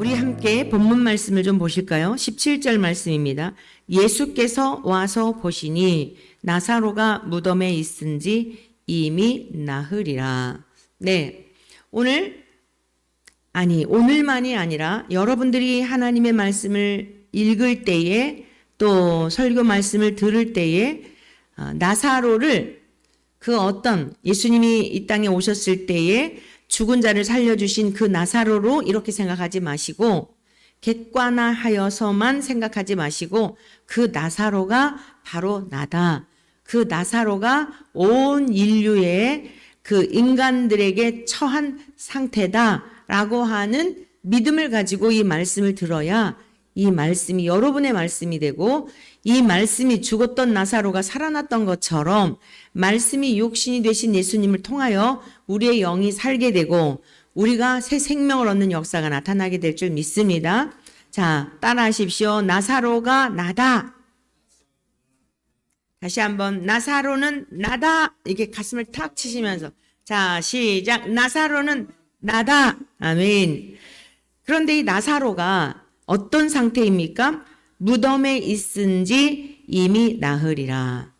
우리 함께 본문 말씀을 좀 보실까요? 17절 말씀입니다. 예수께서 와서 보시니 나사로가 무덤에 있은지 이미 나으리라. 네, 오늘만이 아니라 여러분들이 하나님의 말씀을 읽을 때에 또 설교 말씀을 들을 때에 나사로를 그 어떤 예수님이 이 땅에 오셨을 때에 죽은 자를 살려주신 그 나사로로 이렇게 생각하지 마시고 객관화하여서만 생각하지 마시고 그 나사로가 바로 나다. 그 나사로가 온 인류의 그 인간들에게 처한 상태다라고 하는 믿음을 가지고 이 말씀을 들어야 이 말씀이 여러분의 말씀이 되고 이 말씀이 죽었던 나사로가 살아났던 것처럼 말씀이 육신이 되신 예수님을 통하여 우리의 영이 살게 되고 우리가 새 생명을 얻는 역사가 나타나게 될 줄 믿습니다. 자, 따라하십시오. 나사로가 나다. 다시 한번 나사로는 나다. 이렇게 가슴을 탁 치시면서 자, 시작. 나사로는 나다. 아멘. 그런데 이 나사로가 어떤 상태입니까? 무덤에 있은지 이미 나으리라.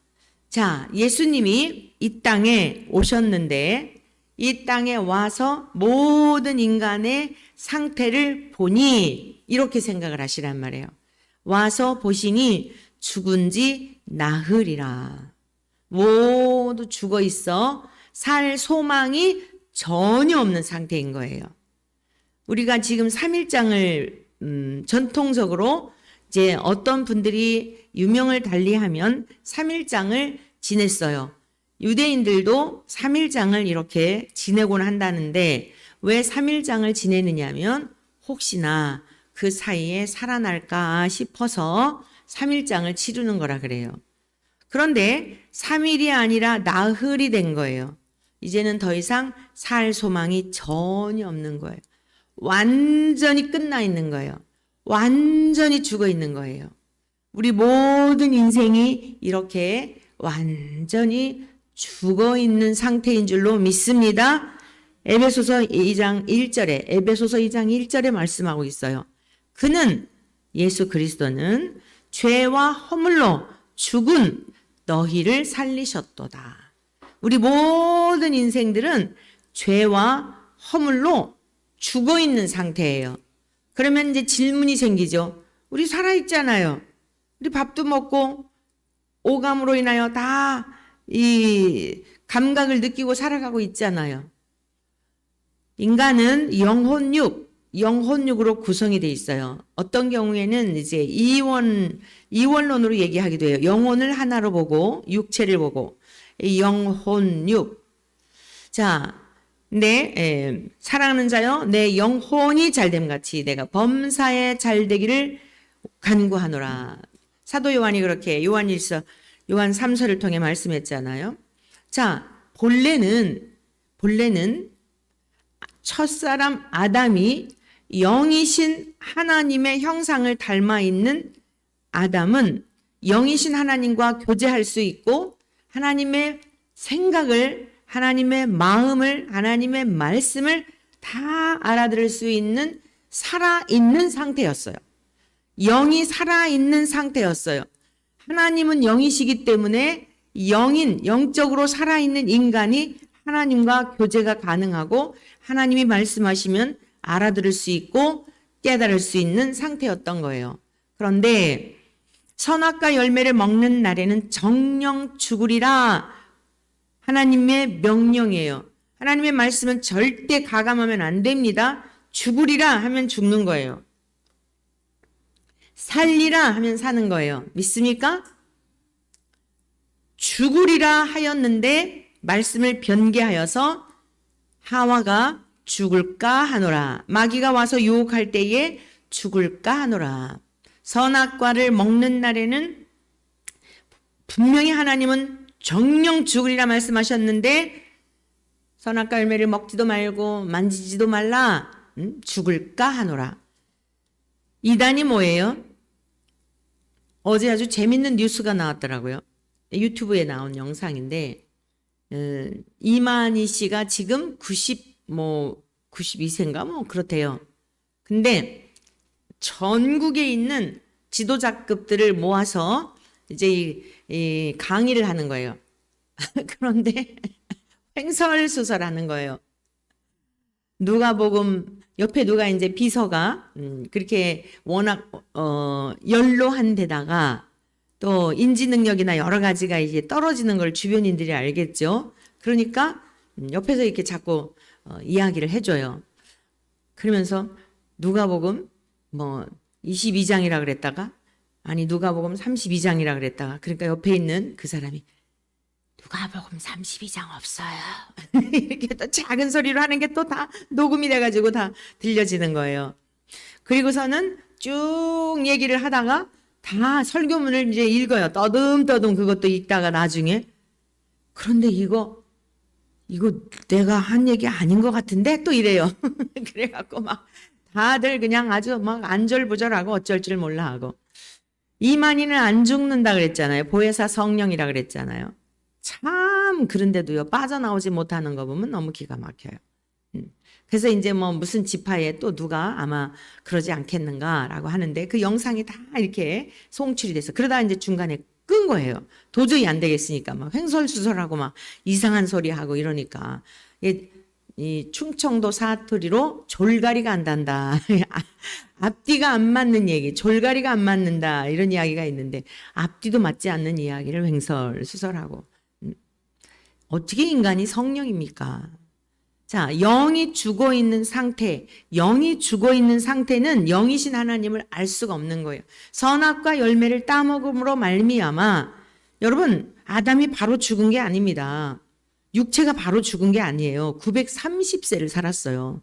자, 예수님이 이 땅에 오셨는데 이 땅에 와서 모든 인간의 상태를 보니 이렇게 생각을 하시란 말이에요. 와서 보시니 죽은지 나으리라. 모두 죽어 있어 살 소망이 전혀 없는 상태인 거예요. 우리가 지금 3일장을 전통적으로 이제 어떤 분들이 유명을 달리하면 3일장을 지냈어요. 유대인들도 3일장을 이렇게 지내곤 한다는데 왜 3일장을 지내느냐면 혹시나 그 사이에 살아날까 싶어서 3일장을 치르는 거라 그래요. 그런데 3일이 아니라 나흘이 된 거예요. 이제는 더 이상 살 소망이 전혀 없는 거예요. 완전히 끝나 있는 거예요. 완전히 죽어 있는 거예요. 우리 모든 인생이 이렇게 완전히 죽어 있는 상태인 줄로 믿습니다. 에베소서 2장 1절에 말씀하고 있어요. 그는 예수 그리스도는 죄와 허물로 죽은 너희를 살리셨도다. 우리 모든 인생들은 죄와 허물로 죽어 있는 상태예요. 그러면 이제 질문이 생기죠. 우리 살아있잖아요. 우리 밥도 먹고 오감으로 인하여 다 이 감각을 느끼고 살아가고 있잖아요. 인간은 영혼육으로 구성이 돼 있어요. 어떤 경우에는 이제 이원론으로 얘기하기도 해요. 영혼을 하나로 보고 육체를 보고 영혼육. 자, 사랑하는 자여, 내 영혼이 잘됨 같이 내가 범사에 잘되기를 간구하노라. 사도 요한이 그렇게 요한 3서를 통해 말씀했잖아요. 자, 본래는 첫사람 아담이 영이신 하나님의 형상을 닮아 있는 아담은 영이신 하나님과 교제할 수 있고 하나님의 생각을, 하나님의 마음을, 하나님의 말씀을 다 알아들을 수 있는 살아있는 상태였어요. 영이 살아있는 상태였어요. 하나님은 영이시기 때문에 영적으로 살아있는 인간이 하나님과 교제가 가능하고 하나님이 말씀하시면 알아들을 수 있고 깨달을 수 있는 상태였던 거예요. 그런데 선악과 열매를 먹는 날에는 정령 죽으리라. 하나님의 명령이에요. 하나님의 말씀은 절대 가감하면 안 됩니다. 죽으리라 하면 죽는 거예요. 살리라 하면 사는 거예요. 믿습니까? 죽으리라 하였는데 말씀을 변개하여서 하와가 죽을까 하노라. 마귀가 와서 유혹할 때에 죽을까 하노라. 선악과를 먹는 날에는 분명히 하나님은 정령 죽으리라 말씀하셨는데 선악과 열매를 먹지도 말고 만지지도 말라. 죽을까 하노라. 이단이 뭐예요? 어제 아주 재밌는 뉴스가 나왔더라고요. 유튜브에 나온 영상인데 이만희 씨가 지금 92세인가 뭐 그렇대요. 근데 전국에 있는 지도자급들을 모아서 이제 이 강의를 하는 거예요. 그런데 횡설수설하는 거예요. 누가복음 옆에 누가 이제 비서가 그렇게 워낙 연로한 데다가 또 인지 능력이나 여러 가지가 이제 떨어지는 걸 주변인들이 알겠죠. 그러니까 옆에서 이렇게 자꾸 이야기를 해줘요. 그러면서 누가복음 뭐 22장이라 그랬다가 아니 누가복음 32장이라 그랬다가 그러니까 옆에 있는 그 사람이 누가복음 32장 없어요. 이렇게 또 작은 소리로 하는 게 또 다 녹음이 돼가지고 다 들려지는 거예요. 그리고서는 쭉 얘기를 하다가 다 설교문을 이제 읽어요. 떠듬떠듬 그것도 읽다가 나중에 그런데 이거 내가 한 얘기 아닌 것 같은데 또 이래요. 그래갖고 막 다들 그냥 아주 막 안절부절하고 어쩔 줄 몰라 하고 이만희는 안 죽는다 그랬잖아요. 보혜사 성령이라 그랬잖아요. 참 그런데도요 빠져나오지 못하는 거 보면 너무 기가 막혀요. 그래서 이제 뭐 무슨 지파에 또 누가 아마 그러지 않겠는가라고 하는데 그 영상이 다 이렇게 송출이 돼서 그러다 이제 중간에 끈 거예요. 도저히 안 되겠으니까 막 횡설수설하고 막 이상한 소리 하고 이러니까 이 충청도 사투리로 졸가리가 안 단다. 앞뒤가 안 맞는 얘기, 졸가리가 안 맞는다 이런 이야기가 있는데 앞뒤도 맞지 않는 이야기를 횡설수설하고 어떻게 인간이 성령입니까? 자, 영이 죽어 있는 상태, 영이 죽어 있는 상태는 영이신 하나님을 알 수가 없는 거예요. 선악과 열매를 따먹음으로 말미암아 여러분 아담이 바로 죽은 게 아닙니다. 육체가 바로 죽은 게 아니에요. 930세를 살았어요.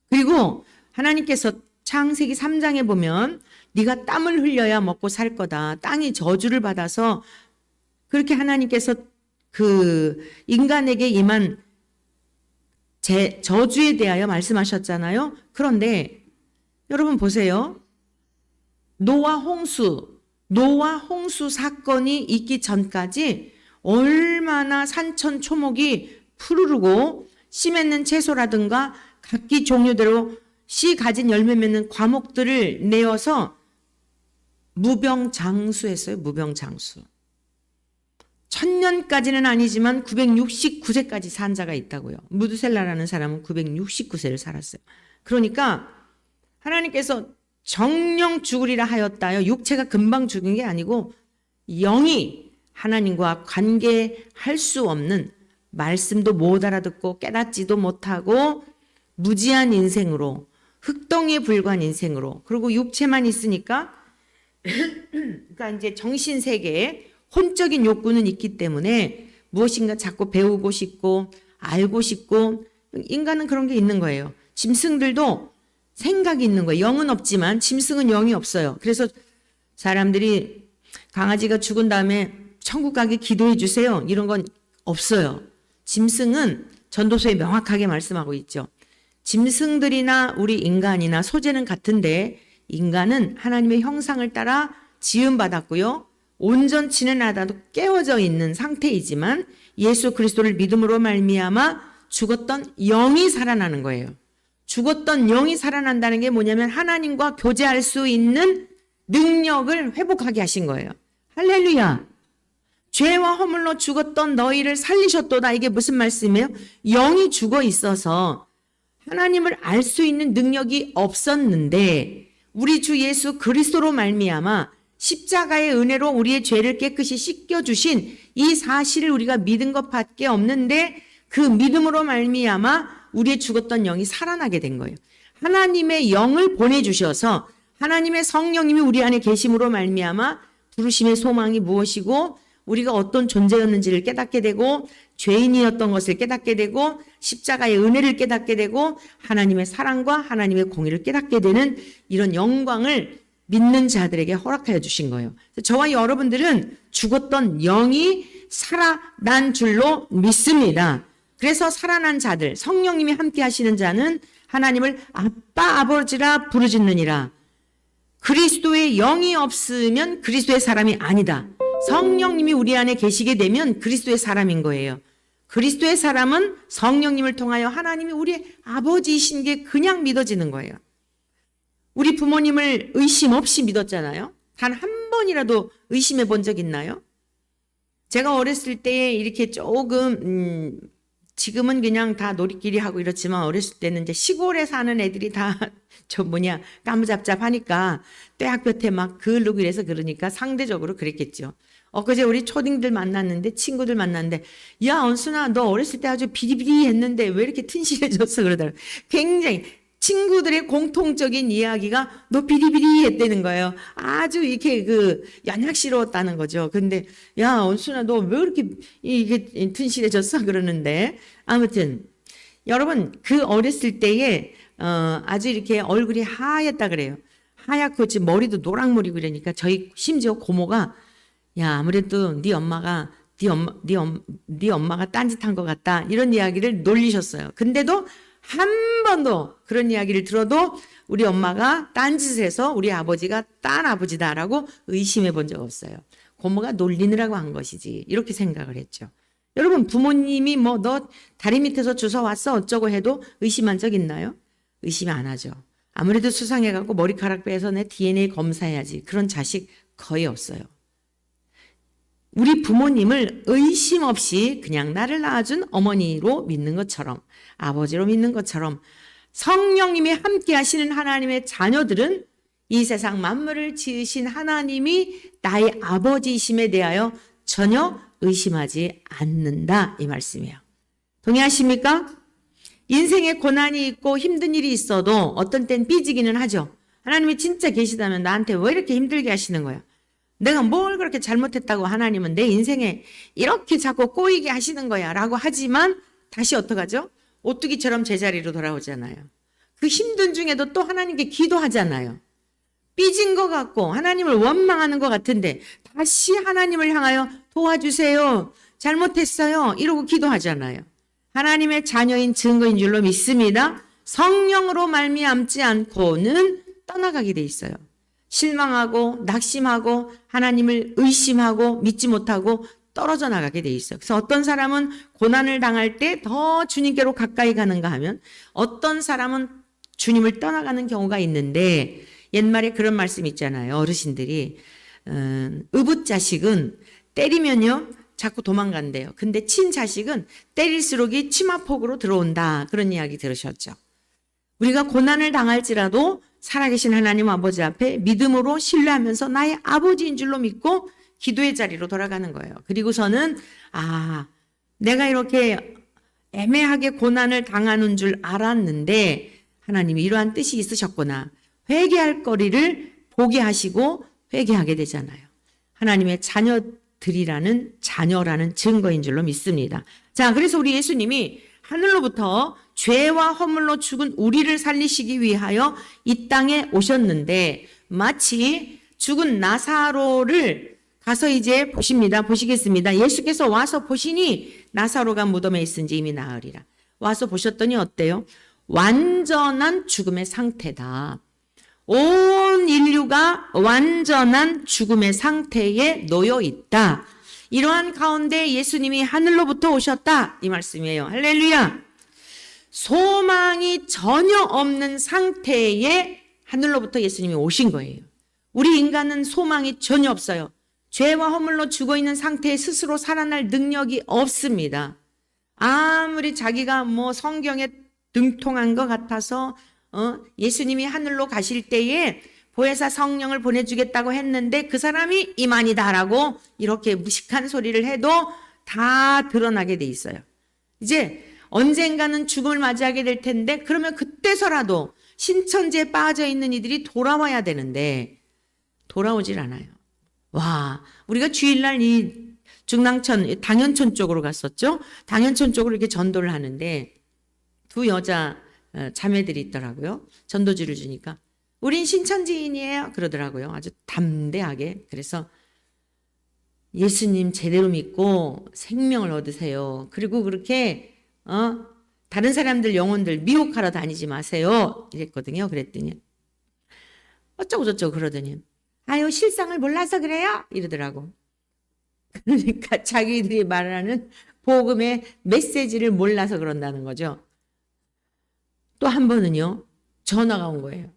그리고 하나님께서 창세기 3장에 보면 네가 땀을 흘려야 먹고 살 거다. 땅이 저주를 받아서 그렇게 하나님께서 그 인간에게 임한 저주에 대하여 말씀하셨잖아요. 그런데 여러분 보세요. 노아 홍수 사건이 있기 전까지 얼마나 산천 초목이 푸르르고 씨 맺는 채소라든가 각기 종류대로 씨 가진 열매 맺는 과목들을 내어서 무병장수했어요. 무병장수. 1000년까지는 아니지만 969세까지 산 자가 있다고요. 무드셀라라는 사람은 969세를 살았어요. 그러니까 하나님께서 정령 죽으리라 하였다요. 육체가 금방 죽은 게 아니고 영이 하나님과 관계할 수 없는 말씀도 못 알아듣고 깨닫지도 못하고 무지한 인생으로 흙덩이에 불과한 인생으로 그리고 육체만 있으니까 그러니까 이제 정신세계에 혼적인 욕구는 있기 때문에 무엇인가 자꾸 배우고 싶고 알고 싶고 인간은 그런 게 있는 거예요. 짐승들도 생각이 있는 거예요. 영은 없지만 짐승은 영이 없어요. 그래서 사람들이 강아지가 죽은 다음에 천국 가게 기도해 주세요. 이런 건 없어요. 짐승은 전도서에 명확하게 말씀하고 있죠. 짐승들이나 우리 인간이나 소재는 같은데 인간은 하나님의 형상을 따라 지음받았고요. 온전치는 않아도 깨어져 있는 상태이지만 예수 그리스도를 믿음으로 말미암아 죽었던 영이 살아나는 거예요. 죽었던 영이 살아난다는 게 뭐냐면 하나님과 교제할 수 있는 능력을 회복하게 하신 거예요. 할렐루야. 죄와 허물로 죽었던 너희를 살리셨도다. 이게 무슨 말씀이에요? 영이 죽어 있어서 하나님을 알 수 있는 능력이 없었는데 우리 주 예수 그리스도로 말미암아 십자가의 은혜로 우리의 죄를 깨끗이 씻겨주신 이 사실을 우리가 믿은 것밖에 없는데 그 믿음으로 말미암아 우리의 죽었던 영이 살아나게 된 거예요. 하나님의 영을 보내주셔서 하나님의 성령님이 우리 안에 계심으로 말미암아 부르심의 소망이 무엇이고 우리가 어떤 존재였는지를 깨닫게 되고 죄인이었던 것을 깨닫게 되고 십자가의 은혜를 깨닫게 되고 하나님의 사랑과 하나님의 공의를 깨닫게 되는 이런 영광을 믿는 자들에게 허락하여 주신 거예요. 저와 여러분들은 죽었던 영이 살아난 줄로 믿습니다. 그래서 살아난 자들, 성령님이 함께 하시는 자는 하나님을 아빠 아버지라 부르짖느니라. 그리스도의 영이 없으면 그리스도의 사람이 아니다. 성령님이 우리 안에 계시게 되면 그리스도의 사람인 거예요. 그리스도의 사람은 성령님을 통하여 하나님이 우리의 아버지이신 게 그냥 믿어지는 거예요. 우리 부모님을 의심 없이 믿었잖아요. 단 한 번이라도 의심해 본 적 있나요? 제가 어렸을 때 이렇게 조금 지금은 그냥 다 놀이끼리 하고 이렇지만 어렸을 때는 이제 시골에 사는 애들이 다 까무잡잡하니까 떼학볕에 막 그을르고 이래서 그러니까 상대적으로 그랬겠죠. 엊그제 우리 초딩들 만났는데 친구들 만났는데 야 언순아 너 어렸을 때 아주 비리비리했는데 왜 이렇게 튼실해졌어 그러더라고요. 굉장히 친구들의 공통적인 이야기가 너 비리비리했다는 거예요. 아주 이렇게 연약스러웠다는 거죠. 근데 야 언순아 너 왜 이렇게 이게 튼실해졌어 그러는데 아무튼 여러분 그 어렸을 때에 아주 이렇게 얼굴이 하얗다 그래요. 하얗고 지금 머리도 노랑머리고 이러니까 저희 심지어 고모가 야 아무래도 네 엄마가 딴짓한 것 같다 이런 이야기를 놀리셨어요. 근데도 한 번도 그런 이야기를 들어도 우리 엄마가 딴짓을 해서 우리 아버지가 딴 아버지다라고 의심해 본 적 없어요. 고모가 놀리느라고 한 것이지 이렇게 생각을 했죠. 여러분 부모님이 뭐 너 다리 밑에서 주워 왔어 어쩌고 해도 의심한 적 있나요? 의심 안 하죠. 아무래도 수상해갖고 머리카락 빼서 내 DNA 검사해야지 그런 자식 거의 없어요. 우리 부모님을 의심 없이 그냥 나를 낳아준 어머니로 믿는 것처럼 아버지로 믿는 것처럼 성령님이 함께 하시는 하나님의 자녀들은 이 세상 만물을 지으신 하나님이 나의 아버지이심에 대하여 전혀 의심하지 않는다 이 말씀이에요. 동의하십니까? 인생에 고난이 있고 힘든 일이 있어도 어떤 땐 삐지기는 하죠. 하나님이 진짜 계시다면 나한테 왜 이렇게 힘들게 하시는 거야? 내가 뭘 그렇게 잘못했다고 하나님은 내 인생에 이렇게 자꾸 꼬이게 하시는 거야 라고 하지만 다시 어떡하죠? 오뚜기처럼 제자리로 돌아오잖아요. 그 힘든 중에도 또 하나님께 기도하잖아요. 삐진 것 같고 하나님을 원망하는 것 같은데 다시 하나님을 향하여 도와주세요. 잘못했어요. 이러고 기도하잖아요. 하나님의 자녀인 증거인 줄로 믿습니다. 성령으로 말미암지 않고는 떠나가게 돼 있어요. 실망하고 낙심하고 하나님을 의심하고 믿지 못하고 떨어져 나가게 돼 있어요. 그래서 어떤 사람은 고난을 당할 때 더 주님께로 가까이 가는가 하면 어떤 사람은 주님을 떠나가는 경우가 있는데 옛말에 그런 말씀 있잖아요. 어르신들이 의붓자식은 때리면요 자꾸 도망간대요. 근데 친자식은 때릴수록이 치마폭으로 들어온다. 그런 이야기 들으셨죠. 우리가 고난을 당할지라도 살아계신 하나님 아버지 앞에 믿음으로 신뢰하면서 나의 아버지인 줄로 믿고 기도의 자리로 돌아가는 거예요. 그리고서는 내가 이렇게 애매하게 고난을 당하는 줄 알았는데 하나님이 이러한 뜻이 있으셨구나. 회개할 거리를 보게 하시고 회개하게 되잖아요. 하나님의 자녀라는 증거인 줄로 믿습니다. 자, 그래서 우리 예수님이 하늘로부터 죄와 허물로 죽은 우리를 살리시기 위하여 이 땅에 오셨는데 마치 죽은 나사로를 가서 이제 보시겠습니다. 예수께서 와서 보시니 나사로가 무덤에 있은지 이미 나으리라. 와서 보셨더니 어때요? 완전한 죽음의 상태다. 온 인류가 완전한 죽음의 상태에 놓여 있다. 이러한 가운데 예수님이 하늘로부터 오셨다. 이 말씀이에요. 할렐루야. 소망이 전혀 없는 상태에 하늘로부터 예수님이 오신 거예요. 우리 인간은 소망이 전혀 없어요. 죄와 허물로 죽어 있는 상태에 스스로 살아날 능력이 없습니다. 아무리 자기가 성경에 등통한 것 같아서 예수님이 하늘로 가실 때에 보혜사 성령을 보내주겠다고 했는데 그 사람이 이만이다라고 이렇게 무식한 소리를 해도 다 드러나게 돼 있어요. 이제 언젠가는 죽음을 맞이하게 될 텐데 그러면 그때서라도 신천지에 빠져 있는 이들이 돌아와야 되는데 돌아오질 않아요. 와, 우리가 주일날 이 중랑천 당연천 쪽으로 갔었죠. 당연천 쪽으로 이렇게 전도를 하는데 두 여자 자매들이 있더라고요. 전도지를 주니까 우린 신천지인이에요 그러더라고요. 아주 담대하게. 그래서 예수님 제대로 믿고 생명을 얻으세요. 그리고 그렇게 다른 사람들 영혼들 미혹하러 다니지 마세요 이랬거든요. 그랬더니 어쩌고 저쩌고 그러더니 아유 실상을 몰라서 그래요 이러더라고. 그러니까 자기들이 말하는 복음의 메시지를 몰라서 그런다는 거죠. 또 한 번은요 전화가 온 거예요.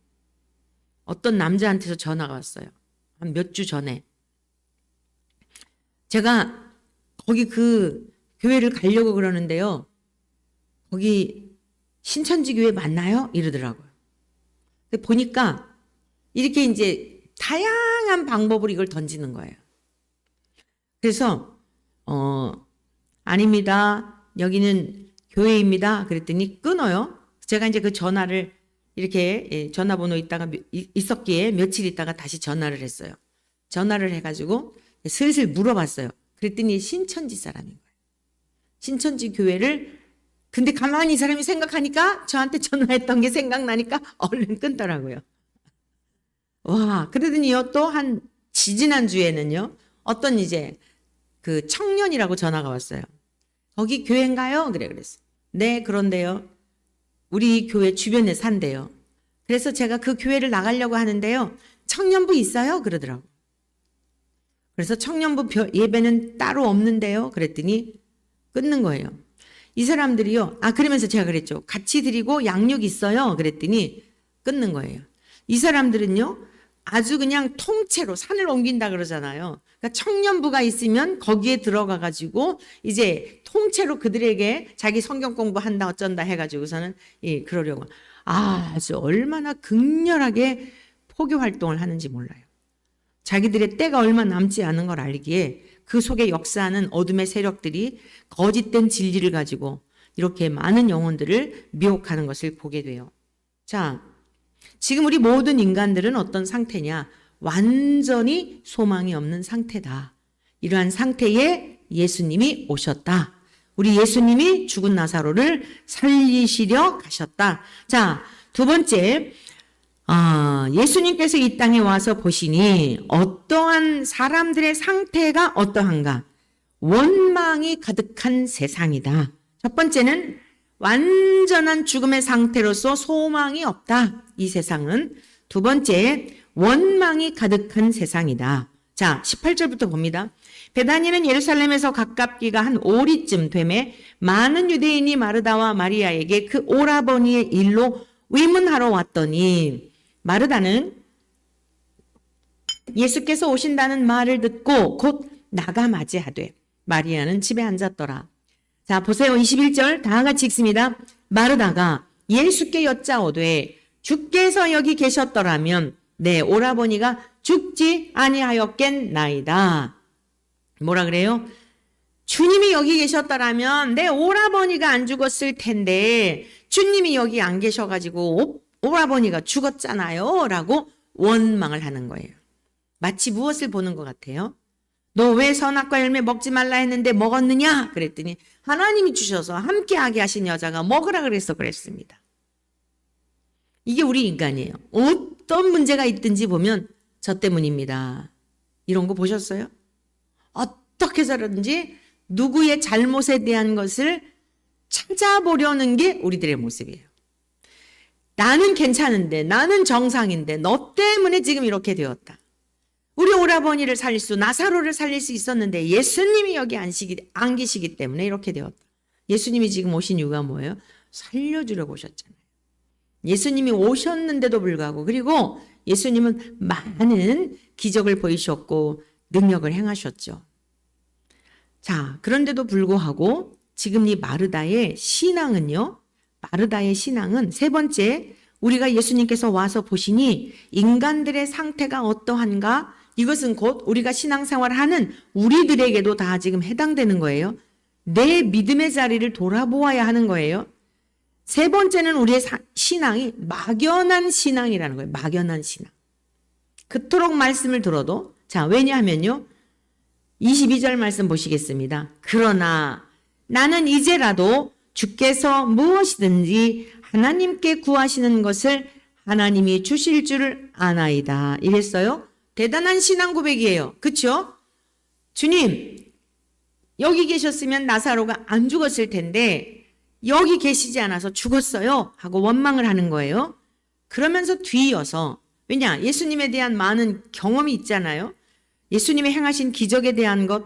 어떤 남자한테서 전화가 왔어요. 한 몇 주 전에. 제가 거기 그 교회를 가려고 그러는데요. 거기 신천지 교회 맞나요? 이러더라고요. 근데 보니까 이렇게 이제 다양한 방법으로 이걸 던지는 거예요. 그래서 아닙니다. 여기는 교회입니다. 그랬더니 끊어요. 제가 이제 그 전화를 이렇게 전화번호 있었기에 며칠 있다가 다시 전화를 했어요. 전화를 해가지고 슬슬 물어봤어요. 그랬더니 신천지 사람인 거예요. 신천지 교회를 근데 가만히 이 사람이 생각하니까 저한테 전화했던 게 생각나니까 얼른 끊더라고요. 와, 그러더니요 또 한 지지난주에는요 어떤 이제 그 청년이라고 전화가 왔어요. 거기 교회인가요? 그랬어요. 네, 그런데요. 우리 교회 주변에 산대요. 그래서 제가 그 교회를 나가려고 하는데요. 청년부 있어요? 그러더라고. 그래서 청년부 예배는 따로 없는데요. 그랬더니 끊는 거예요. 이 사람들이요. 그러면서 제가 그랬죠. 같이 드리고 양육 있어요. 그랬더니 끊는 거예요. 이 사람들은요. 아주 그냥 통째로 산을 옮긴다 그러잖아요. 그러니까 청년부가 있으면 거기에 들어가 가지고 이제 통째로 그들에게 자기 성경 공부한다 어쩐다 해가지고서는 그러려고 아주 얼마나 극렬하게 포교 활동을 하는지 몰라요. 자기들의 때가 얼마 남지 않은 걸 알기에 그 속에 역사하는 어둠의 세력들이 거짓된 진리를 가지고 이렇게 많은 영혼들을 미혹하는 것을 보게 돼요. 자, 지금 우리 모든 인간들은 어떤 상태냐? 완전히 소망이 없는 상태다. 이러한 상태에 예수님이 오셨다. 우리 예수님이 죽은 나사로를 살리시려 가셨다. 자, 두 번째, 예수님께서 이 땅에 와서 보시니 어떠한 사람들의 상태가 어떠한가? 원망이 가득한 세상이다. 첫 번째는 완전한 죽음의 상태로서 소망이 없다. 이 세상은. 두 번째, 원망이 가득한 세상이다. 자, 18절부터 봅니다. 베다니는 예루살렘에서 가깝기가 한 오리쯤 되매 많은 유대인이 마르다와 마리아에게 그 오라버니의 일로 위문하러 왔더니 마르다는 예수께서 오신다는 말을 듣고 곧 나가 맞이하되 마리아는 집에 앉았더라. 자, 보세요. 21절 다 같이 읽습니다. 마르다가 예수께 여짜오되 주께서 여기 계셨더라면 내 오라버니가 죽지 아니하였겠나이다. 뭐라 그래요? 주님이 여기 계셨더라면 내 오라버니가 안 죽었을 텐데 주님이 여기 안 계셔가지고 오라버니가 죽었잖아요. 라고 원망을 하는 거예요. 마치 무엇을 보는 것 같아요? 너 왜 선악과 열매 먹지 말라 했는데 먹었느냐? 그랬더니 하나님이 주셔서 함께하게 하신 여자가 먹으라 그래서 그랬습니다. 이게 우리 인간이에요. 어떤 문제가 있든지 보면 저 때문입니다. 이런 거 보셨어요? 어떻게 해서든지 누구의 잘못에 대한 것을 찾아보려는 게 우리들의 모습이에요. 나는 괜찮은데, 나는 정상인데 너 때문에 지금 이렇게 되었다. 우리 오라버니를 살릴 나사로를 살릴 수 있었는데 예수님이 여기 안 계시기 때문에 이렇게 되었다. 예수님이 지금 오신 이유가 뭐예요? 살려주려고 오셨잖아요. 예수님이 오셨는데도 불구하고 그리고 예수님은 많은 기적을 보이셨고 능력을 행하셨죠. 자, 그런데도 불구하고 지금 이 마르다의 신앙은요. 마르다의 신앙은 세 번째 우리가 예수님께서 와서 보시니 인간들의 상태가 어떠한가? 이것은 곧 우리가 신앙생활을 하는 우리들에게도 다 지금 해당되는 거예요. 내 믿음의 자리를 돌아보아야 하는 거예요. 세 번째는 우리의 신앙이 막연한 신앙이라는 거예요. 막연한 신앙. 그토록 말씀을 들어도 자, 왜냐하면요. 22절 말씀 보시겠습니다. 그러나 나는 이제라도 주께서 무엇이든지 하나님께 구하시는 것을 하나님이 주실 줄을 아나이다. 이랬어요. 대단한 신앙 고백이에요. 그렇죠? 주님, 여기 계셨으면 나사로가 안 죽었을 텐데 여기 계시지 않아서 죽었어요. 하고 원망을 하는 거예요. 그러면서 뒤이어서 왜냐? 예수님에 대한 많은 경험이 있잖아요. 예수님이 행하신 기적에 대한 것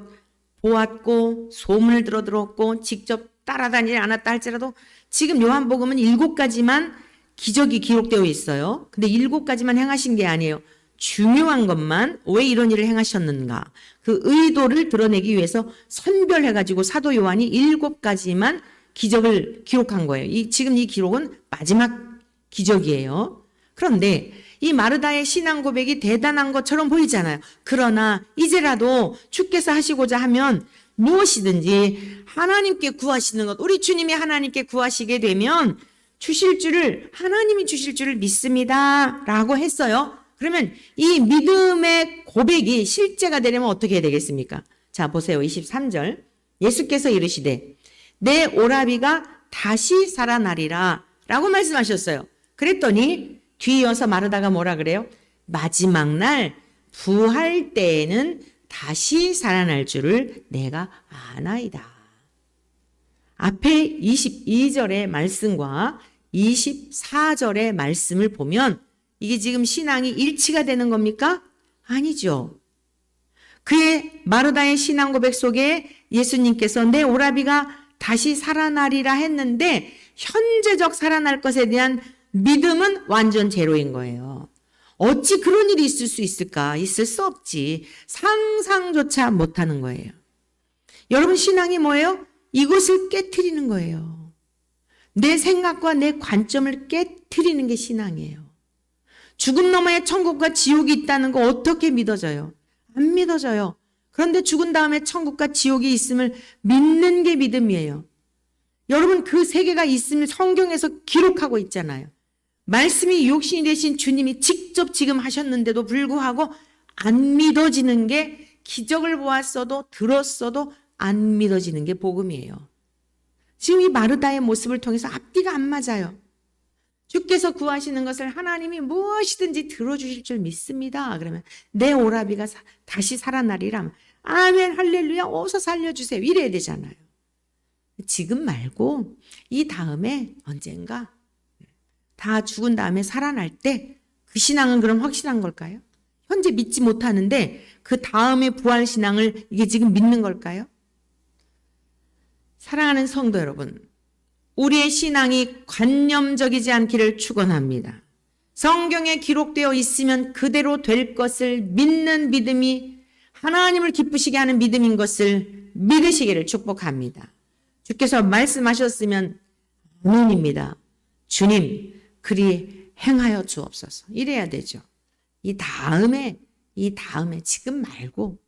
보았고 소문을 들었고 직접 따라다니지 않았다 할지라도 지금 요한복음은 7가지만 기적이 기록되어 있어요. 근데 7가지만 행하신 게 아니에요. 중요한 것만 왜 이런 일을 행하셨는가. 그 의도를 드러내기 위해서 선별해가지고 사도 요한이 7가지만 기적을 기록한 거예요. 지금 이 기록은 마지막 기적이에요. 그런데 이 마르다의 신앙 고백이 대단한 것처럼 보이잖아요. 그러나 이제라도 주께서 하시고자 하면 무엇이든지 하나님께 구하시는 것, 우리 주님이 하나님께 구하시게 되면 하나님이 주실 줄을 믿습니다 라고 했어요. 그러면 이 믿음의 고백이 실제가 되려면 어떻게 해야 되겠습니까? 자, 보세요. 23절. 예수께서 이르시되 내 오라비가 다시 살아나리라 라고 말씀하셨어요. 그랬더니 뒤이어서 마르다가 뭐라 그래요? 마지막 날 부활 때에는 다시 살아날 줄을 내가 아나이다. 앞에 22절의 말씀과 24절의 말씀을 보면 이게 지금 신앙이 일치가 되는 겁니까? 아니죠. 그의 마르다의 신앙 고백 속에 예수님께서 내 오라비가 다시 살아나리라 했는데 현재적 살아날 것에 대한 믿음은 완전 제로인 거예요. 어찌 그런 일이 있을 수 있을까? 있을 수 없지. 상상조차 못하는 거예요. 여러분 신앙이 뭐예요? 이것을 깨트리는 거예요. 내 생각과 내 관점을 깨트리는 게 신앙이에요. 죽음 너머에 천국과 지옥이 있다는 거 어떻게 믿어져요? 안 믿어져요. 그런데 죽은 다음에 천국과 지옥이 있음을 믿는 게 믿음이에요. 여러분 그 세계가 있음을 성경에서 기록하고 있잖아요. 말씀이 육신이 되신 주님이 직접 지금 하셨는데도 불구하고 안 믿어지는 게 기적을 보았어도 들었어도 안 믿어지는 게 복음이에요. 지금 이 마르다의 모습을 통해서 앞뒤가 안 맞아요. 주께서 구하시는 것을 하나님이 무엇이든지 들어주실 줄 믿습니다. 그러면 내 오라비가 다시 살아나리라. 아멘 할렐루야 어서 살려주세요. 이래야 되잖아요. 지금 말고 이 다음에 언젠가 다 죽은 다음에 살아날 때 그 신앙은 그럼 확실한 걸까요? 현재 믿지 못하는데 그 다음에 부활 신앙을 이게 지금 믿는 걸까요? 사랑하는 성도 여러분, 우리의 신앙이 관념적이지 않기를 축원합니다. 성경에 기록되어 있으면 그대로 될 것을 믿는 믿음이 하나님을 기쁘시게 하는 믿음인 것을 믿으시기를 축복합니다. 주께서 말씀하셨으면 아멘입니다. 주님 그리 행하여 주옵소서. 이래야 되죠. 이 다음에 지금 말고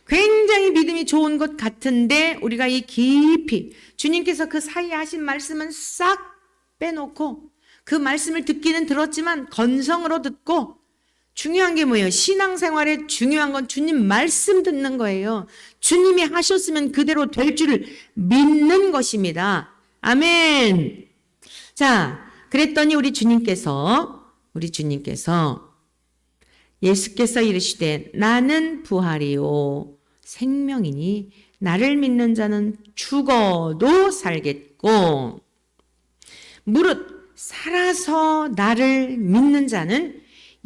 굉장히 믿음이 좋은 것 같은데 우리가 이 깊이 주님께서 그 사이에 하신 말씀은 싹 빼놓고 그 말씀을 듣기는 들었지만 건성으로 듣고 중요한 게 뭐예요? 신앙생활에 중요한 건 주님 말씀 듣는 거예요. 주님이 하셨으면 그대로 될 줄을 믿는 것입니다. 아멘. 자, 그랬더니 우리 주님께서 예수께서 이르시되 나는 부활이요 생명이니 나를 믿는 자는 죽어도 살겠고 무릇 살아서 나를 믿는 자는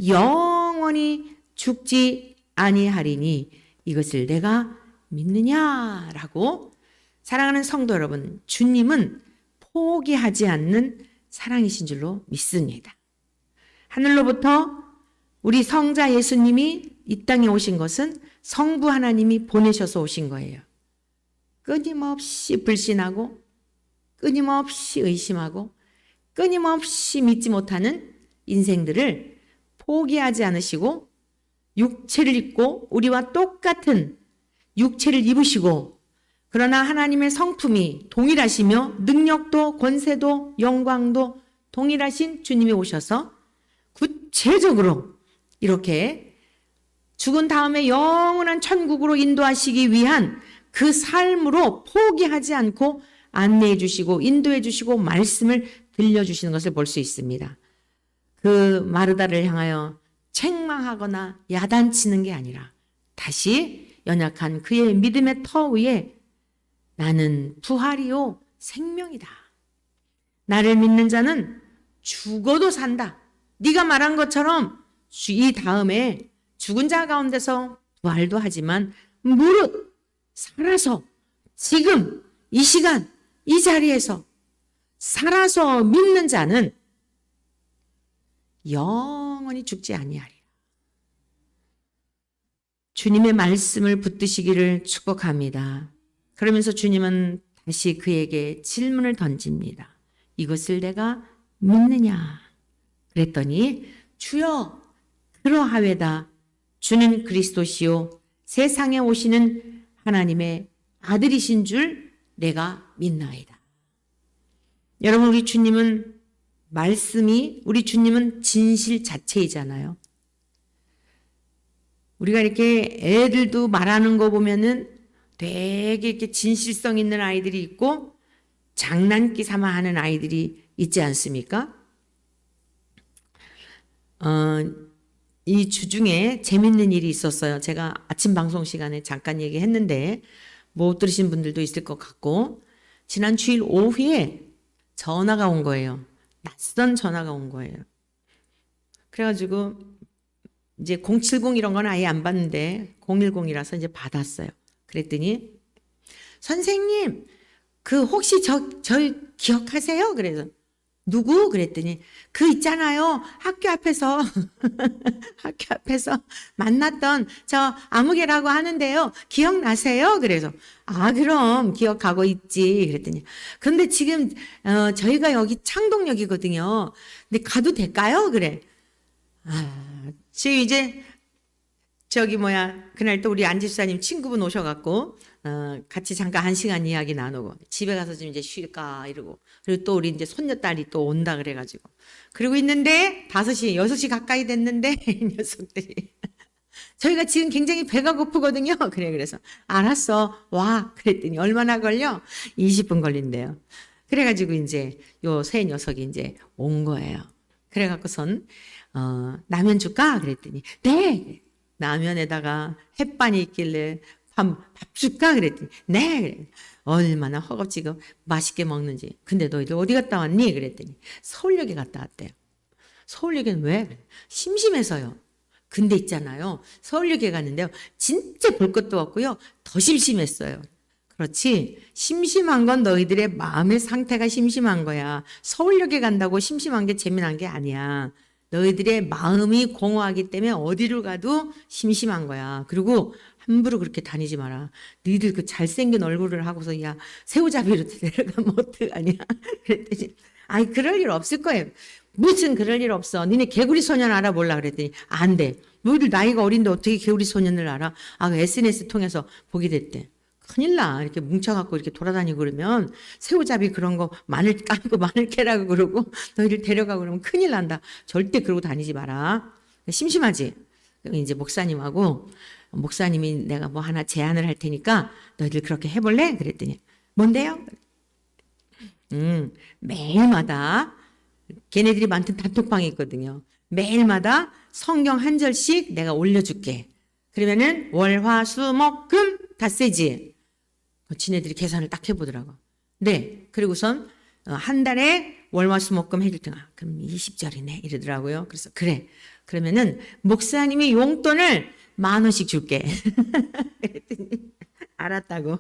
영원히 죽지 아니하리니 이것을 내가 믿느냐라고. 사랑하는 성도 여러분, 주님은 포기하지 않는 사랑이신 줄로 믿습니다. 하늘로부터 우리 성자 예수님이 이 땅에 오신 것은 성부 하나님이 보내셔서 오신 거예요. 끊임없이 불신하고 끊임없이 의심하고 끊임없이 믿지 못하는 인생들을 포기하지 않으시고 육체를 입고 우리와 똑같은 육체를 입으시고 그러나 하나님의 성품이 동일하시며 능력도 권세도 영광도 동일하신 주님이 오셔서 구체적으로 이렇게 죽은 다음에 영원한 천국으로 인도하시기 위한 그 삶으로 포기하지 않고 안내해 주시고 인도해 주시고 말씀을 들려주시는 것을 볼 수 있습니다. 그 마르다를 향하여 책망하거나 야단치는 게 아니라 다시 연약한 그의 믿음의 터 위에 나는 부활이요 생명이다. 나를 믿는 자는 죽어도 산다. 네가 말한 것처럼 이 다음에 죽은 자 가운데서 부활도 하지만 무릇 살아서 지금 이 시간 이 자리에서 살아서 믿는 자는 영원히 죽지 아니하리라. 주님의 말씀을 붙드시기를 축복합니다. 그러면서 주님은 다시 그에게 질문을 던집니다. 이것을 내가 믿느냐? 그랬더니 주여 그러하외다. 주는 그리스도시요 세상에 오시는 하나님의 아들이신 줄 내가 믿나이다. 여러분, 우리 주님은 우리 주님은 진실 자체이잖아요. 우리가 이렇게 애들도 말하는 거 보면은 되게 이렇게 진실성 있는 아이들이 있고 장난기 삼아 하는 아이들이 있지 않습니까? 이 주중에 재밌는 일이 있었어요. 제가 아침 방송 시간에 잠깐 얘기했는데 못 들으신 분들도 있을 것 같고, 지난 주일 오후에 전화가 온 거예요. 낯선 전화가 온 거예요. 그래가지고 이제 070 이런 건 아예 안 받는데 010이라서 이제 받았어요. 그랬더니 선생님 그 혹시 저 기억하세요? 그래서 누구? 그랬더니 그 있잖아요. 학교 앞에서 학교 앞에서 만났던 저 아무개라고 하는데요. 기억나세요? 그래서 그럼 기억하고 있지. 그랬더니 근데 지금 저희가 여기 창동역이거든요. 근데 가도 될까요? 그래. 지금 이제 그날 또 우리 안집사님 친구분 오셔갖고 같이 잠깐 1시간 이야기 나누고 집에 가서 좀 이제 쉴까 이러고, 그리고 또 우리 이제 손녀딸이 또 온다 그래가지고 그러고 있는데 5시 6시 가까이 됐는데 녀석들이 저희가 지금 굉장히 배가 고프거든요. 그래서 알았어 와. 그랬더니 얼마나 걸려? 20분 걸린대요. 그래가지고 이제 요 세 녀석이 이제 온 거예요. 그래갖고선 라면 줄까? 그랬더니 네. 라면에다가 햇반이 있길래 밥 줄까? 그랬더니 네. 그래. 얼마나 허겁지겁 맛있게 먹는지. 근데 너희들 어디 갔다 왔니? 그랬더니 서울역에 갔다 왔대요. 서울역에는 왜? 심심해서요. 근데 있잖아요. 서울역에 갔는데요. 진짜 볼 것도 없고요. 더 심심했어요. 그렇지. 심심한 건 너희들의 마음의 상태가 심심한 거야. 서울역에 간다고 심심한 게 재미난 게 아니야. 너희들의 마음이 공허하기 때문에 어디를 가도 심심한 거야. 그리고 함부로 그렇게 다니지 마라. 너희들 그 잘생긴 얼굴을 하고서 야 새우잡이로 데려가면 어떡하냐. 그랬더니 그럴 일 없을 거예요. 무슨 그럴 일 없어. 니네 개구리 소년 알아볼라 그랬더니 안 돼. 너희들 나이가 어린데 어떻게 개구리 소년을 알아? SNS 통해서 보게 됐대. 큰일 나. 이렇게 뭉쳐갖고 이렇게 돌아다니고 그러면 새우잡이 그런 거 마늘 까고 마늘 캐라고 그러고 너희를 데려가고 그러면 큰일 난다. 절대 그러고 다니지 마라. 심심하지? 이제 목사님이 내가 뭐 하나 제안을 할 테니까 너희들 그렇게 해볼래? 그랬더니 뭔데요? 매일마다 걔네들이 만든 단톡방이 있거든요. 매일마다 성경 한 절씩 내가 올려줄게. 그러면은 월, 화, 수, 목, 금 닷새지. 지네들이 계산을 딱 해보더라고. 네. 그리고선 한 달에 월화수목금 해줄 때가 그럼 20절이네 이러더라고요. 그래서 그래. 그러면은 목사님이 용돈을 10,000원씩 줄게. 그랬더니 알았다고.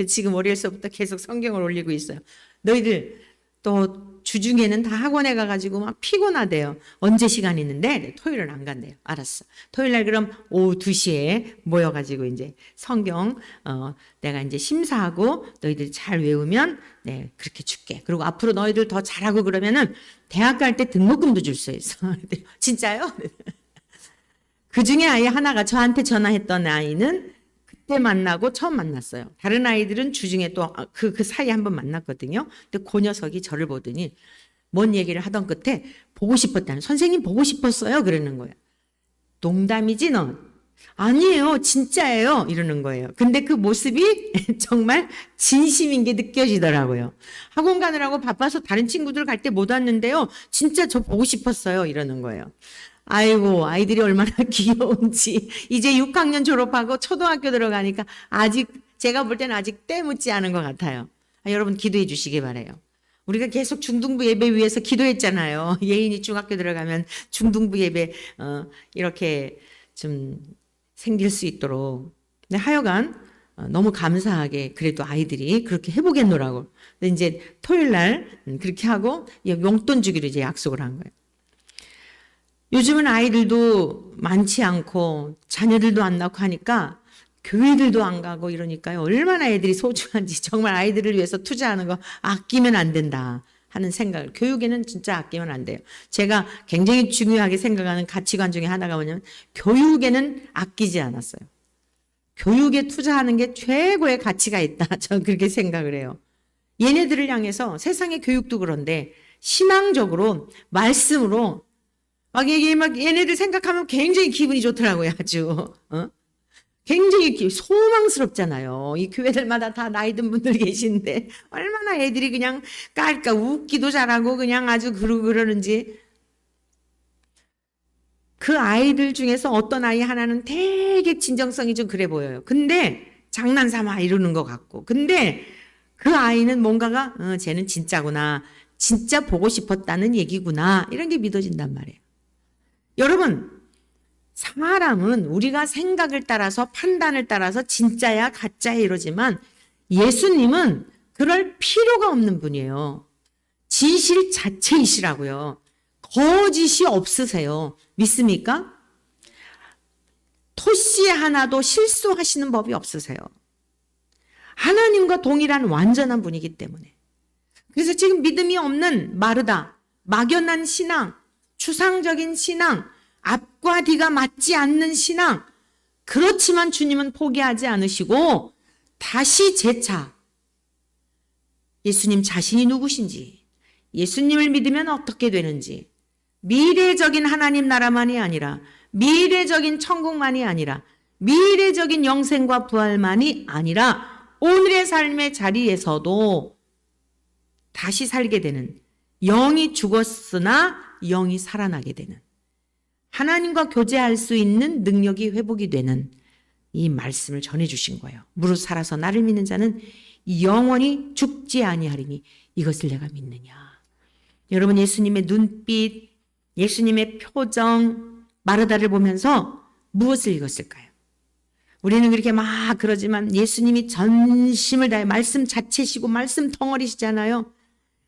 지금 월요일서부터 계속 성경을 올리고 있어요. 너희들 또 주중에는 다 학원에 가가지고 막 피곤하대요. 언제 시간 있는데? 네, 토요일은 안 간대요. 알았어. 토요일 날 그럼 오후 2시에 모여가지고 이제 성경 내가 이제 심사하고 너희들 잘 외우면 네 그렇게 줄게. 그리고 앞으로 너희들 더 잘하고 그러면은 대학 갈 때 등록금도 줄 수 있어. 진짜요? 그 중에 아이 하나가 저한테 전화했던 아이는 그때 만나고 처음 만났어요. 다른 아이들은 주중에 또 그 사이에 한번 만났거든요. 근데 그 녀석이 저를 보더니 뭔 얘기를 하던 끝에 보고 싶었다는, 선생님 보고 싶었어요 그러는 거예요. 농담이지 너? 아니에요 진짜예요 이러는 거예요. 근데 그 모습이 정말 진심인 게 느껴지더라고요. 학원 가느라고 바빠서 다른 친구들 갈 때 못 왔는데요 진짜 저 보고 싶었어요 이러는 거예요. 아이고 아이들이 얼마나 귀여운지. 이제 6학년 졸업하고 초등학교 들어가니까 아직 제가 볼 때는 아직 때 묻지 않은 것 같아요. 여러분 기도해 주시기 바라요. 우리가 계속 중등부 예배 위해서 기도했잖아요. 예인이 중학교 들어가면 중등부 예배 이렇게 좀 생길 수 있도록. 근데 하여간 너무 감사하게 그래도 아이들이 그렇게 해보겠노라고. 근데 이제 토요일 날 그렇게 하고 용돈 주기로 이제 약속을 한 거예요. 요즘은 아이들도 많지 않고 자녀들도 안 낳고 하니까 교회들도 안 가고 이러니까요. 얼마나 애들이 소중한지 정말 아이들을 위해서 투자하는 거 아끼면 안 된다 하는 생각을, 교육에는 진짜 아끼면 안 돼요. 제가 굉장히 중요하게 생각하는 가치관 중에 하나가 뭐냐면 교육에는 아끼지 않았어요. 교육에 투자하는 게 최고의 가치가 있다. 저는 그렇게 생각을 해요. 얘네들을 향해서 세상의 교육도 그런데 신앙적으로 말씀으로 막 얘네들 생각하면 굉장히 기분이 좋더라고요. 아주 굉장히 소망스럽잖아요. 이 교회들마다 다 나이 든 분들 계신데 얼마나 애들이 그냥 깔까 웃기도 잘하고 그냥 아주 그러는지. 그 아이들 중에서 어떤 아이 하나는 되게 진정성이 좀 그래 보여요. 근데 장난삼아 이러는 것 같고. 근데 그 아이는 뭔가가 쟤는 진짜구나. 진짜 보고 싶었다는 얘기구나. 이런 게 믿어진단 말이에요. 여러분, 사람은 우리가 생각을 따라서 판단을 따라서 진짜야 가짜야 이러지만 예수님은 그럴 필요가 없는 분이에요. 진실 자체이시라고요. 거짓이 없으세요. 믿습니까? 토씨 하나도 실수하시는 법이 없으세요. 하나님과 동일한 완전한 분이기 때문에. 그래서 지금 믿음이 없는 마르다, 막연한 신앙, 추상적인 신앙, 앞과 뒤가 맞지 않는 신앙, 그렇지만 주님은 포기하지 않으시고 다시 재차 예수님 자신이 누구신지, 예수님을 믿으면 어떻게 되는지, 미래적인 하나님 나라만이 아니라 미래적인 천국만이 아니라 미래적인 영생과 부활만이 아니라 오늘의 삶의 자리에서도 다시 살게 되는, 영이 죽었으나 영이 살아나게 되는, 하나님과 교제할 수 있는 능력이 회복이 되는 이 말씀을 전해주신 거예요. 무릇 살아서 나를 믿는 자는 영원히 죽지 아니하리니 이것을 내가 믿느냐. 여러분, 예수님의 눈빛, 예수님의 표정, 마르다를 보면서 무엇을 읽었을까요? 우리는 그렇게 막 그러지만 예수님이 전심을 다해 말씀 자체시고 말씀 덩어리시잖아요.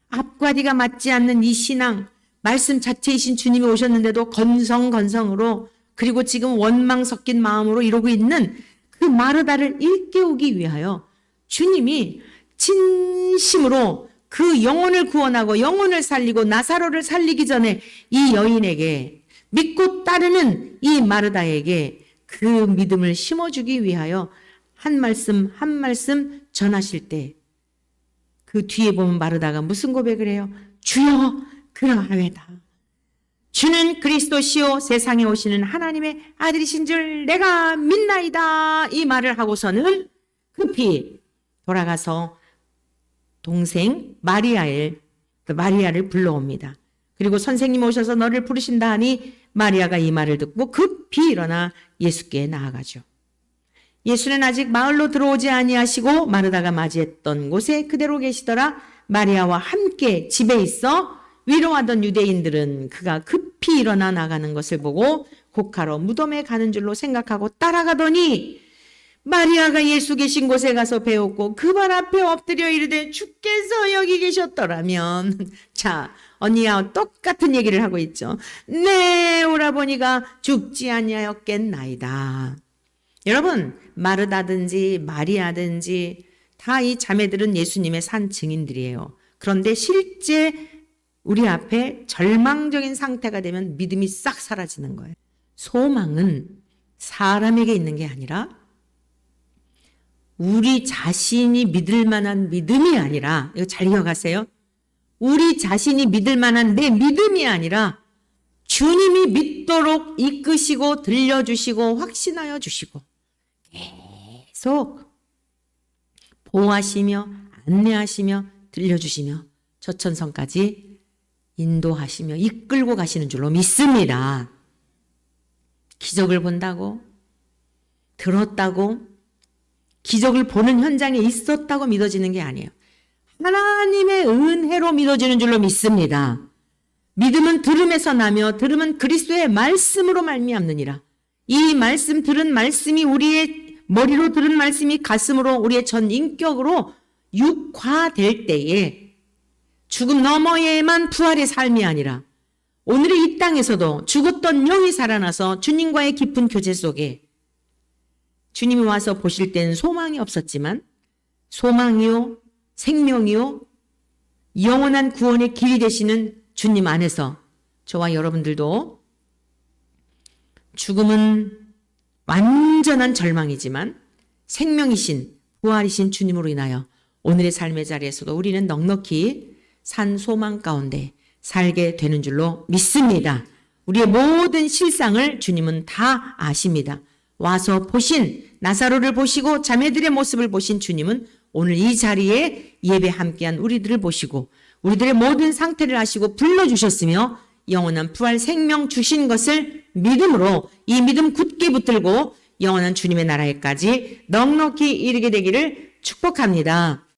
앞과 뒤가 맞지 않는 이 신앙, 말씀 자체이신 주님이 오셨는데도 건성건성으로, 그리고 지금 원망 섞인 마음으로 이러고 있는 그 마르다를 일깨우기 위하여 주님이 진심으로 그 영혼을 구원하고 영혼을 살리고 나사로를 살리기 전에 이 여인에게, 믿고 따르는 이 마르다에게 그 믿음을 심어주기 위하여 한 말씀 한 말씀 전하실 때 그 뒤에 보면 마르다가 무슨 고백을 해요? 주여 그러하외다. 주는 그리스도시요 세상에 오시는 하나님의 아들이신 줄 내가 믿나이다. 이 말을 하고서는 급히 돌아가서 동생 마리아를 불러옵니다. 그리고 선생님 오셔서 너를 부르신다 하니 마리아가 이 말을 듣고 급히 일어나 예수께 나아가죠. 예수는 아직 마을로 들어오지 아니하시고 마르다가 맞이했던 곳에 그대로 계시더라. 마리아와 함께 집에 있어 위로하던 유대인들은 그가 급히 일어나 나가는 것을 보고 곡하러 무덤에 가는 줄로 생각하고 따라가더니 마리아가 예수 계신 곳에 가서 배웠고 그 발 앞에 엎드려 이르되 주께서 여기 계셨더라면. 자, 언니야 똑같은 얘기를 하고 있죠. 내 오라버니가 죽지 아니하였겠나이다. 여러분, 마르다든지 마리아든지 다 이 자매들은 예수님의 산 증인들이에요. 그런데 실제 우리 앞에 절망적인 상태가 되면 믿음이 싹 사라지는 거예요. 소망은 사람에게 있는 게 아니라 우리 자신이 믿을 만한 믿음이 아니라, 이거 잘 기억하세요. 우리 자신이 믿을 만한 내 믿음이 아니라 주님이 믿도록 이끄시고 들려주시고 확신하여 주시고 계속 보호하시며 안내하시며 들려주시며 저천성까지 인도하시며 이끌고 가시는 줄로 믿습니다. 기적을 본다고, 들었다고, 기적을 보는 현장에 있었다고 믿어지는 게 아니에요. 하나님의 은혜로 믿어지는 줄로 믿습니다. 믿음은 들음에서 나며 들음은 그리스도의 말씀으로 말미암느니라. 이 말씀, 들은 말씀이 우리의 머리로 들은 말씀이 가슴으로 우리의 전 인격으로 육화될 때에 죽음 너머에만 부활의 삶이 아니라 오늘의 이 땅에서도 죽었던 영이 살아나서 주님과의 깊은 교제 속에 주님이 와서 보실 때는 소망이 없었지만 소망이요, 생명이요, 영원한 구원의 길이 되시는 주님 안에서 저와 여러분들도 죽음은 완전한 절망이지만 생명이신 부활이신 주님으로 인하여 오늘의 삶의 자리에서도 우리는 넉넉히 산 소망 가운데 살게 되는 줄로 믿습니다. 우리의 모든 실상을 주님은 다 아십니다. 와서 보신 나사로를 보시고 자매들의 모습을 보신 주님은 오늘 이 자리에 예배 함께한 우리들을 보시고 우리들의 모든 상태를 아시고 불러주셨으며 영원한 부활 생명 주신 것을 믿음으로 이 믿음 굳게 붙들고 영원한 주님의 나라에까지 넉넉히 이르게 되기를 축복합니다.